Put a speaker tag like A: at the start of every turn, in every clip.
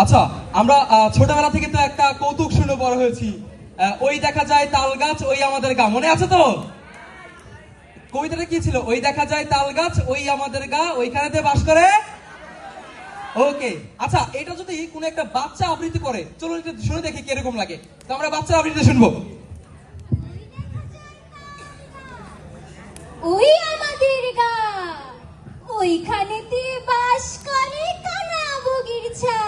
A: আচ্ছা, আমরা ছোটবেলা থেকে তো একটা কৌতুক শুনে বড় হয়েছি। ওই দেখা যায় তাল গাছ, ওই আমাদের গা, মনে আছে তো? কবিতাটা কি ছিল? ওই দেখা যায় তাল গাছ, ওই আমাদের গা, ওইখানেতে বাস করে। ওকে, আচ্ছা, এটা যদি কোনো একটা বাচ্চা আবৃত্তি করে, চলুন একটু শুনে দেখি কিরকম লাগে। তো আমরা বাচ্চা আবৃত্তি শুনবো।
B: ওই আমাদের গা, ওইখানেতে বাস করে কানা বগির ছা।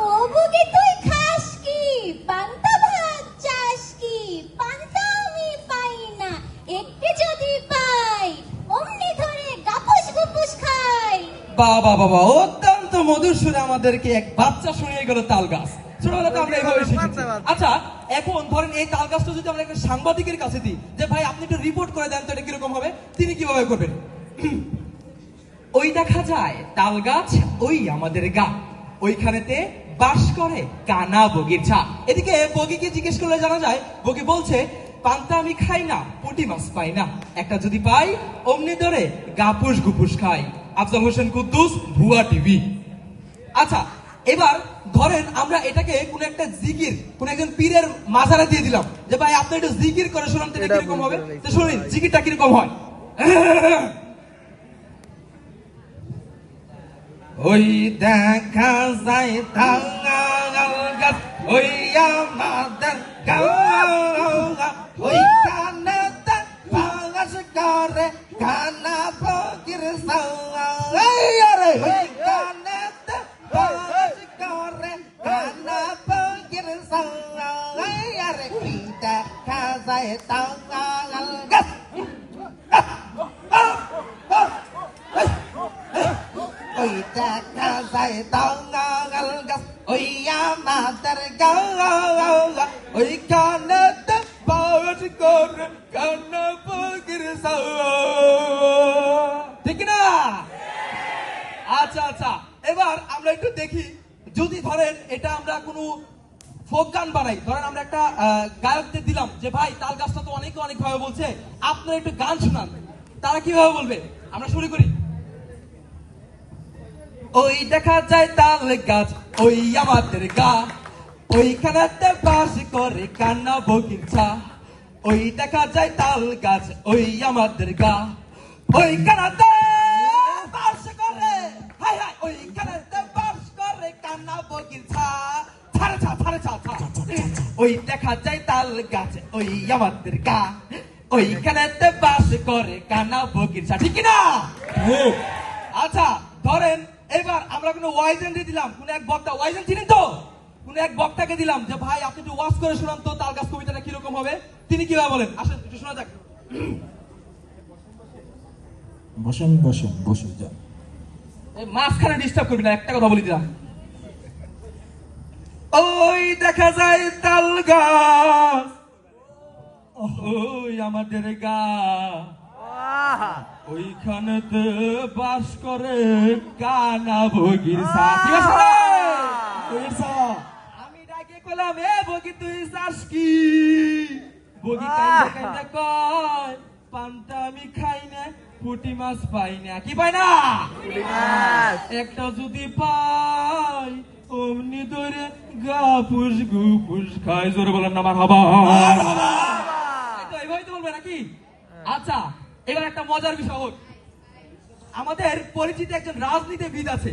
B: ও বগি তুই খাস কি, পান্তা ভাত চাস কি? পান্তা আমি পাই না, একটু যদি পাই অমনি ধরে গাপুস গুপুস খাই।
A: বাবা বাবা, অত্যন্ত মধুর সুরে আমাদেরকে এক বাচ্চা শুনিয়ে গেল তাল গাছ। ছোটবেলাতে আমরা এইভাবে শিখেছি। আচ্ছা, এখন ধরেন এই তাল গাছটা যদি আমরা একটা সাংবাদিকের কাছে দিই যে ভাই আপনি একটু রিপোর্ট করে দেন তো এটা কিরকম হবে, তিনি কিভাবে করবেন? ওই দেখা যায় তাল গাছ, ওই আমাদের গা, ওইখানেতে বাস করে কানা বগির ছা। এদিকে বগিকে জিজ্ঞেস করলে জানা যায়, বগি বলছে পান্তা আমি খাই না, পুঁটি মাছ পাই না, একটা যদি পাই অমনি ধরে গাপুস গুপুস খাই। আফজাল হোসেন কুদ্দুস, ভুয়া টিভি। আচ্ছা, এবার ধরেন আমরা এটাকে কোন একটা জিকির, কোন একজন পীরের মাজারে দিয়ে দিলাম যে ভাই আপনি একটু জিকির করে শোনান তো এটা কিরকম হবে। তো শুনুন জিকিরটা কিরকম হয়। ওই দেখা যায় তাল গাছ, ওই আমাদের গা, ওই কানেতে বাস করে কানা বগির ছা। আরে ওই কানেতে বাস করে কানা বগির ছা। আরে ওই দেখা যায় তাল গাছ, ওই দেখা যায় তাল গাছ, ওই আমাদের গা, ওই কানেতে বাস করে কানা বগির ছা। ঠিক না? আচ্ছা আচ্ছা, এবার আমরা একটু দেখি, যদি ধরেন এটা আমরা কোনো ফোক গান বানাই, ধরেন আমরা একটা গায়কদের দিলাম যে ভাই তাল গাছটা তো অনেকে অনেক ভাবে বলছে, আপনারা একটু গান শোনান, তারা কিভাবে বলবে? আমরা শুরু করি। ওই দেখা যায় তাল গাছ, ওই আমাদের গা, ওইখানেতে বাস করে কান্না বগির ছা। ওই দেখা যায় তাল গাছ, ওই আমাদের গা, ওইখানেতে বাস করে, হাই হাই, ওইখানেতে বাস করে কান্না বগির ছা। ছাড়ে ছা, ছাড়ে ছা, ছা। ওই দেখা যায় তাল গাছ, ওই আমাদের গা, ওইখানেতে বাস করে কান্না বগির ছা। ঠিক না? আচ্ছা, ধরেন এবার আমরা কোনো ওয়াইজেন দিয়ে দিলাম, কোন এক বক্তা, ওয়াইজেন চিনেন তো? কোন এক বক্তাকে দিলাম যে ভাই আপনি একটু ওয়াজ করে শোনান তো তাল গাছ কবিতাটা কিরকম হবে। তিনি কিভাবে বলেন, আসেন একটু শোনা যাক।
C: বসেন বসেন বসে যান।
A: এই মাঝখানে ডিস্টার্ব করবি না, একটা কথা বলি দিলাম। ওই দেখা যায় তাল গাছ, ওই আমাদের গা, ওইখানেতে বাস করে কানা বগির ছা। ঠিক আছে?
C: বগির ছা।
A: আমি ডাকে কইলাম, এ বগি তুই চাস কি? বগি কাইন্দা কাইন্দা কয় পান্তা আমি খাই না, পুঁটি মাছ পাই না। কি পাই না? একটা যদি পাই অমনি ধরে গাপুস গুপুস খাই। জোরে বলেন না মারহাবা। এইভাবেই তো বলবে নাকি? আচ্ছা, এবার একটা মজার বিষয় হোক, আমাদের পরিচিত একজন রাজনীতিবিদ আছে,